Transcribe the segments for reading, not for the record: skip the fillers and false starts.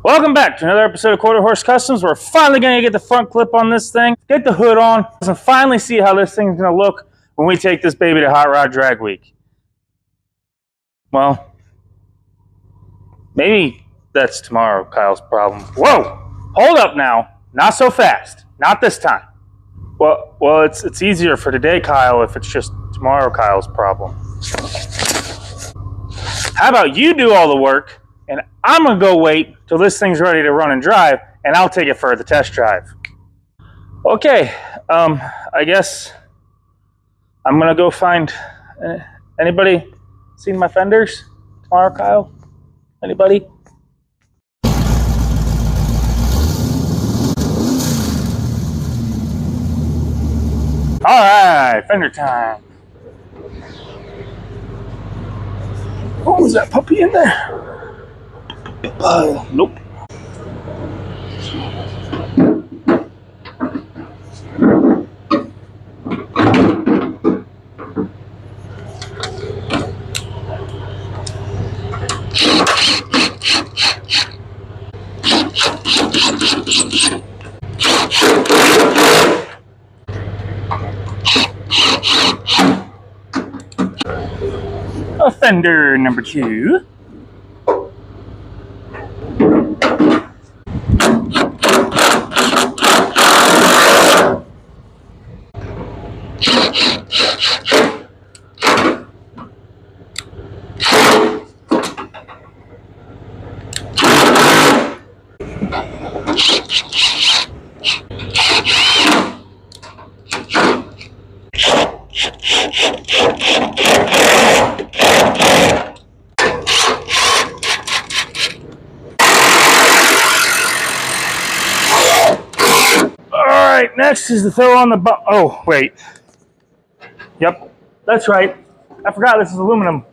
Welcome back to another episode of Quarter Horse Customs. We're finally going to get the front clip on this thing, get the hood on, and finally see how this thing's going to look when we take this baby to Hot Rod Drag Week. Well, maybe that's tomorrow, Kyle's problem. Whoa! Hold up now. Not so fast. Not this time. Well, it's easier for today, Kyle, if it's just tomorrow, Kyle's problem. How about you do all the work, and I'm going to go wait till this thing's ready to run and drive, and I'll take it for the test drive. Okay, I guess I'm going to go find... anybody seen my fenders tomorrow, Kyle? Anybody? All right, fender time. Oh, is that puppy in there? Nope. Fender number 2. Next is to throw on the oh, wait. Yep, that's right. I forgot this is aluminum.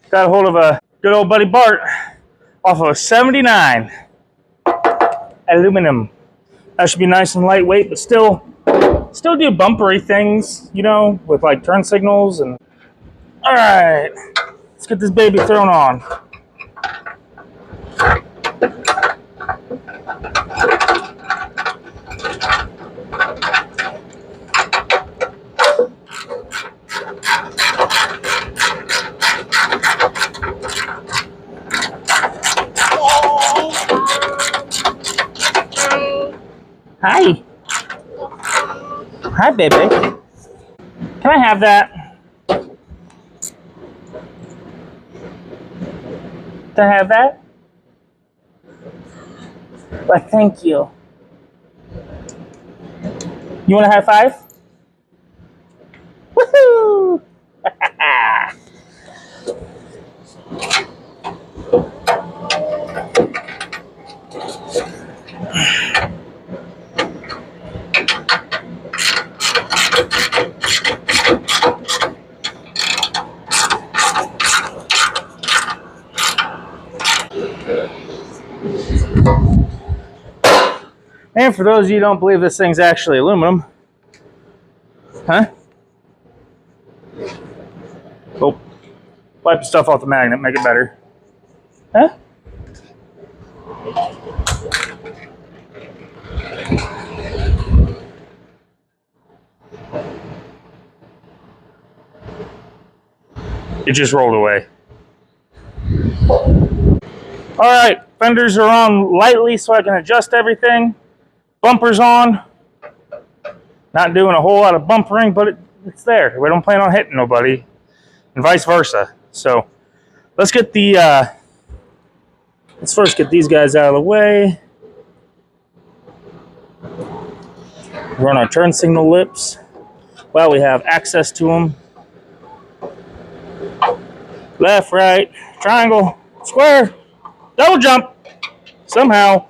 Got a hold of a good old buddy Bart off of a 79 aluminum. That should be nice and lightweight, but still do bumpery things, you know, with like turn signals and... All right, let's get this baby thrown on. Hi. Hi, baby. Can I have that? Can I have that? Well, thank you. You want a high five? Woohoo! And for those of you who don't believe this thing's actually aluminum, huh? Oh, wipe the stuff off the magnet, make it better. Huh? It just rolled away. All right, fenders are on lightly so I can adjust everything. Bumpers on. Not doing a whole lot of bumpering, but it's there. We don't plan on hitting nobody, and vice versa. So let's get the let's first get these guys out of the way. Run our turn signal lips. Well, we have access to them. Left, right, triangle, square, double jump. Somehow.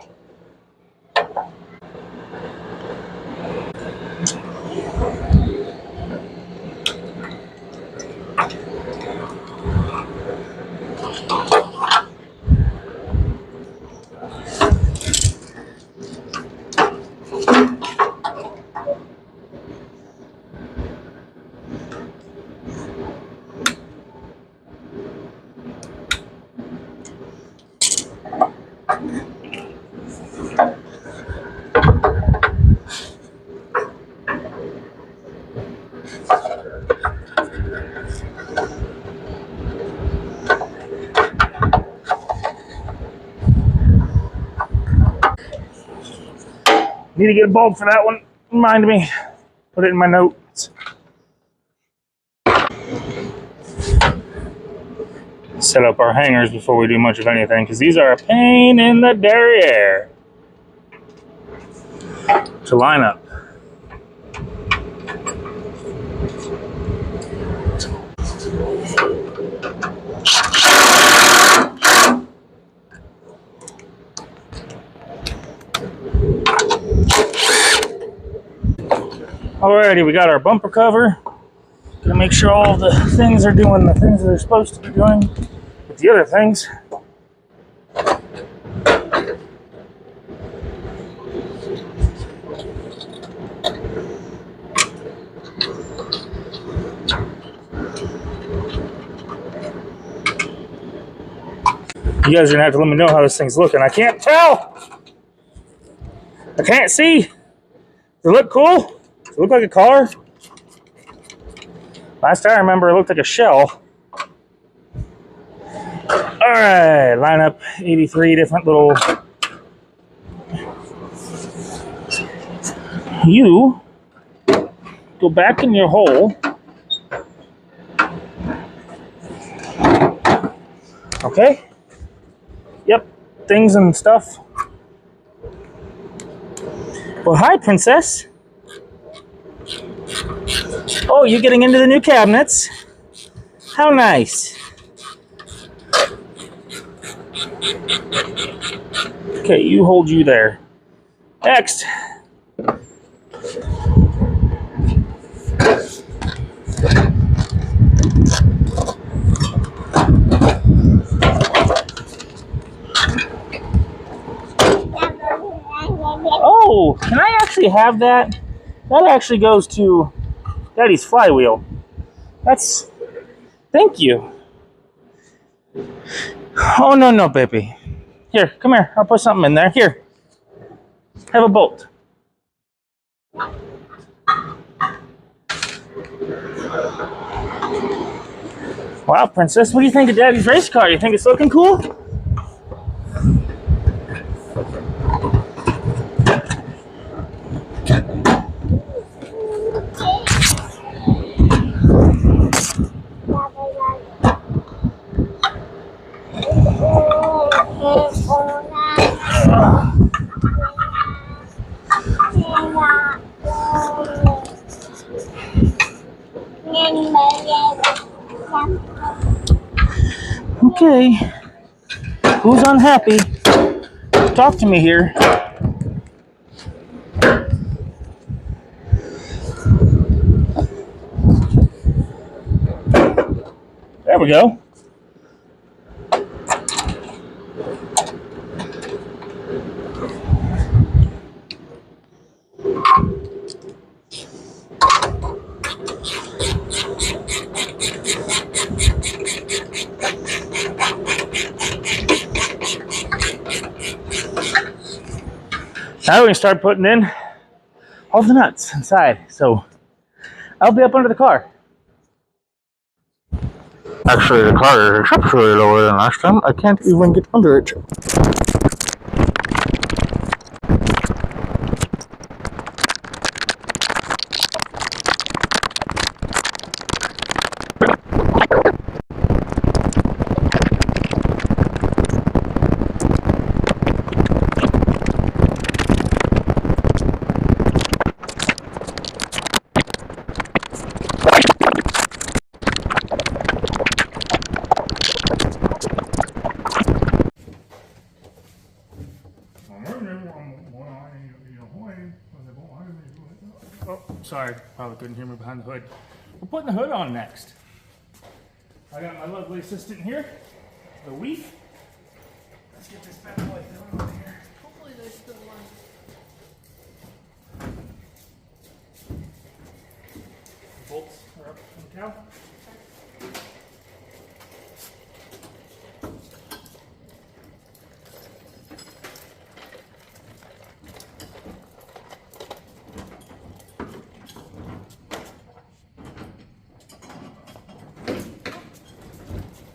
Need to get a bulb for that one. Remind me. Put it in my notes. Set up our hangers before we do much of anything, because these are a pain in the derriere to line up. Alrighty, we got our bumper cover. Gonna make sure all the things are doing the things that they're supposed to be doing with the other things. You guys are gonna have to let me know how this thing's looking. I can't tell. I can't see. Does it look cool? Does it look like a car? Last time I remember, it looked like a shell. All right, line up 83 different little. You go back in your hole. Okay. Yep, things and stuff. Well, hi, princess. Oh, you're getting into the new cabinets. How nice. Okay, you hold you there. Next. Oh, can I actually have that? That actually goes to Daddy's flywheel. That's... Thank you. Oh, no, baby. Here, come here. I'll put something in there. Here. Have a bolt. Wow, princess, what do you think of Daddy's race car? You think it's looking cool? Okay. Who's unhappy? Talk to me here. There we go. Now we can start putting in all the nuts inside. So I'll be up under the car. Actually, the car is exceptionally lower than last time. I can't even get under it. Oh, sorry, probably couldn't hear me behind the hood. We're putting the hood on next. I got my lovely assistant here, the Weef. Let's get this bad boy thrown over here. Hopefully there's still one. Bolts are up on the cow.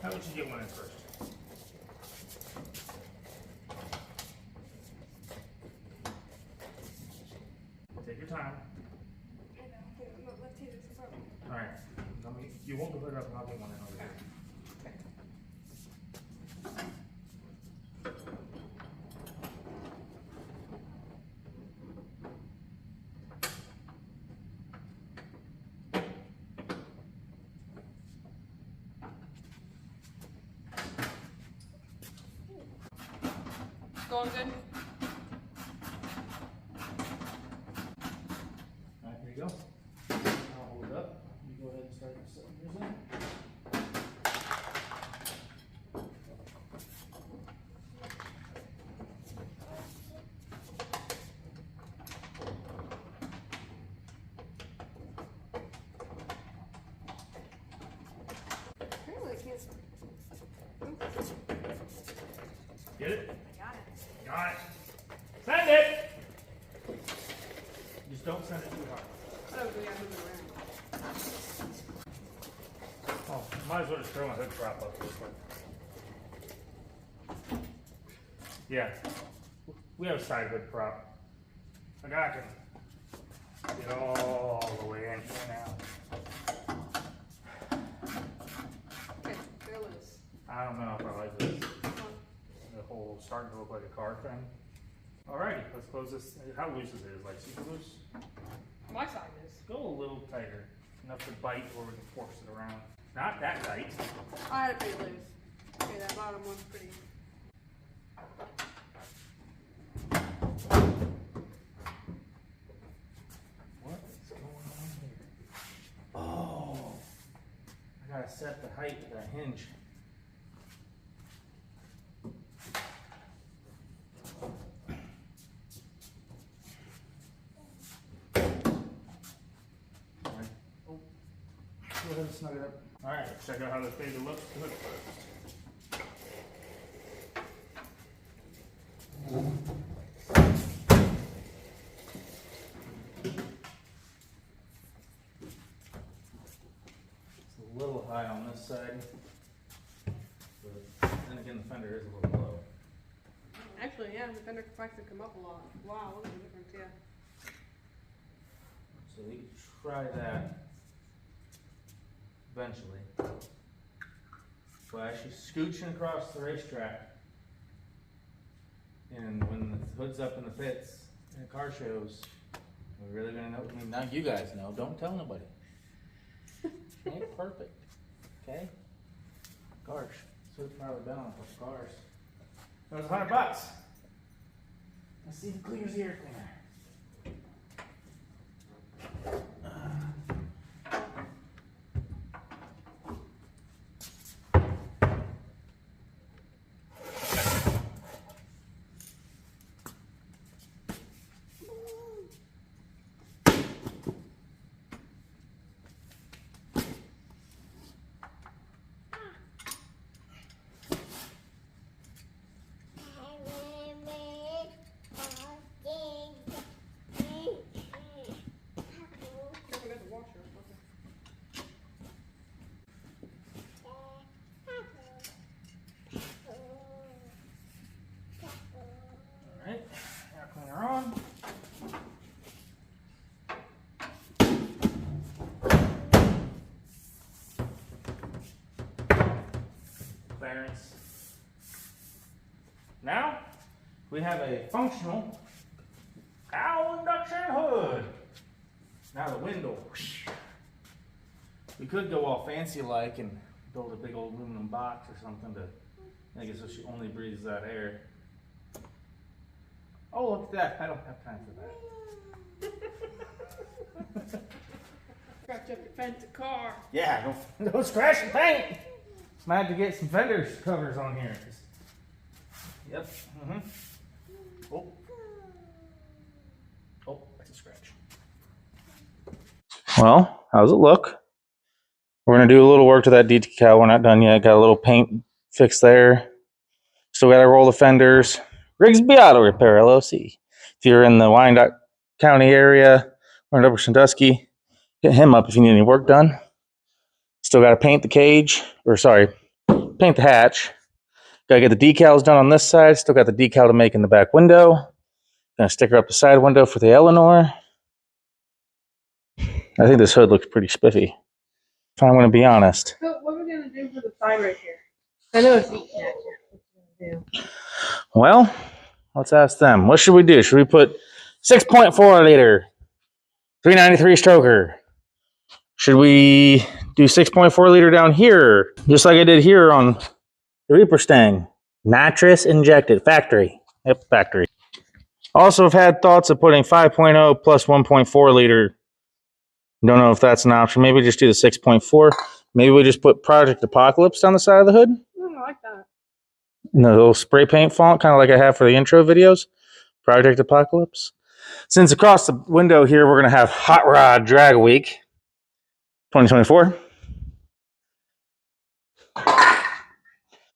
How would you get one in first? time. All right. You won't put it up, and I'll get one in over here. Going good? Alright, here you go. I'll hold it up. You go ahead and start setting yours in. Apparently I can't. Get it? I got it. Got it. Send it! Just don't send it too hard. Oh, we gotta move it around. Oh, might as well just throw my hood prop up real quick. Yeah. We have a side hood prop. Like I can get all the way in here now. Okay, there it is. I don't know if I like this. The whole starting to look like a car thing. Alrighty, let's close this. How loose is it? Like super loose? My side is. Go a little tighter. Enough to bite or we can force it around. Not that tight. I had it pretty loose. Okay, that bottom one's pretty. What is going on here? Oh, I gotta set the height of that hinge. Go ahead and snug it up. Alright, let's check out how the fader looks. Look first. It's a little high on this side, but then again the fender is a little low. Actually, yeah, the fender likes to come up a lot. Wow, look at the difference, yeah. So we can try that eventually. Well, actually scooching across the racetrack, and when the hood's up in the pits and car shows, we're really gonna know. I mean, now you guys know. Don't tell nobody. Ain't perfect, okay? Gosh, so far we've been on a couple cars. That was $100. Let's see if it clears the air cleaner. Alright, air cleaner on. Clearance. Now, we have a functional cowl induction hood. Now the window. We could go all fancy like and build a big old aluminum box or something to make it so she only breathes that air. Oh, look at that. I don't have time for that. Scratch up your fence car. Yeah, don't scratch the paint. Might have to get some fender covers on here. Yep. Oh. Oh, that's a scratch. Well, how's it look? We're going to do a little work to that decal. We're not done yet. Got a little paint fixed there. Still got to roll the fenders. Rigsby Auto Repair, LLC. If you're in the Wyandotte County area or in Upper Sandusky, hit him up if you need any work done. Still got to paint the cage, or sorry, paint the hatch. Got to get the decals done on this side. Still got the decal to make in the back window. Gonna sticker up the side window for the Eleanor. I think this hood looks pretty spiffy, if I'm going to be honest. So what are we gonna do for the side right here? I know it's eating at you. What you gonna do? Well, let's ask them. What should we do? Should we put 6.4 liter, 393 stroker? Should we do 6.4 liter down here, just like I did here on the Reaper Stang? Mattress injected, factory. Yep, factory. Also, I've had thoughts of putting 5.0 plus 1.4 liter. Don't know if that's an option. Maybe just do the 6.4. Maybe we just put Project Apocalypse down the side of the hood. I like that. The little spray paint font, kind of like I have for the intro videos. Project Apocalypse. Since across the window here, we're going to have Hot Rod Drag Week 2024.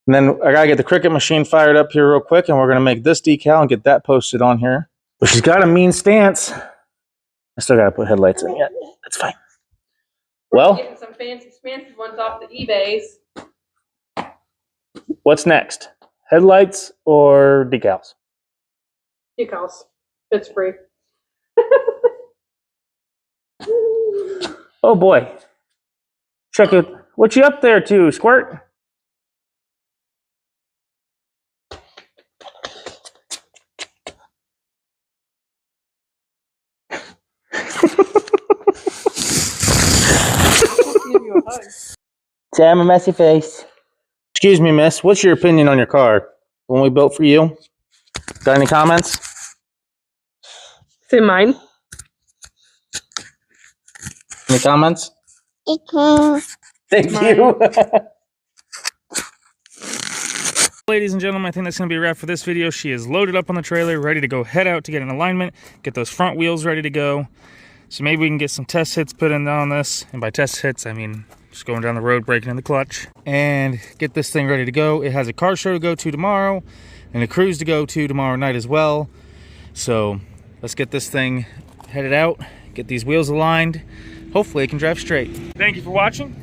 And then I got to get the Cricut machine fired up here real quick, and we're going to make this decal and get that posted on here. But she's got a mean stance. I still got to put headlights in yet. That's fine. Well, Getting some fancy ones off the eBays. what's next? Headlights or decals? Decals. It's free. Oh boy. Check it. What you up there to, Squirt? Give you a hug. Say I'm a messy face. Excuse me, miss. What's your opinion on your car? The one we built for you? Got any comments? Is it mine? Any comments? Thank you. Ladies and gentlemen, I think that's going to be a wrap for this video. She is loaded up on the trailer, ready to go head out to get an alignment, get those front wheels ready to go. So maybe we can get some test hits put in on this. And by test hits, I mean just going down the road, breaking in the clutch. And get this thing ready to go. It has a car show to go to tomorrow and a cruise to go to tomorrow night as well. So let's get this thing headed out, get these wheels aligned. Hopefully it can drive straight. Thank you for watching.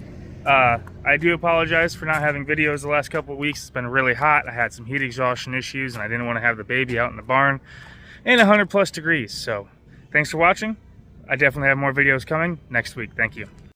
I do apologize for not having videos the last couple of weeks. It's been really hot. I had some heat exhaustion issues and I didn't want to have the baby out in the barn in 100+ degrees. So thanks for watching. I definitely have more videos coming next week. Thank you.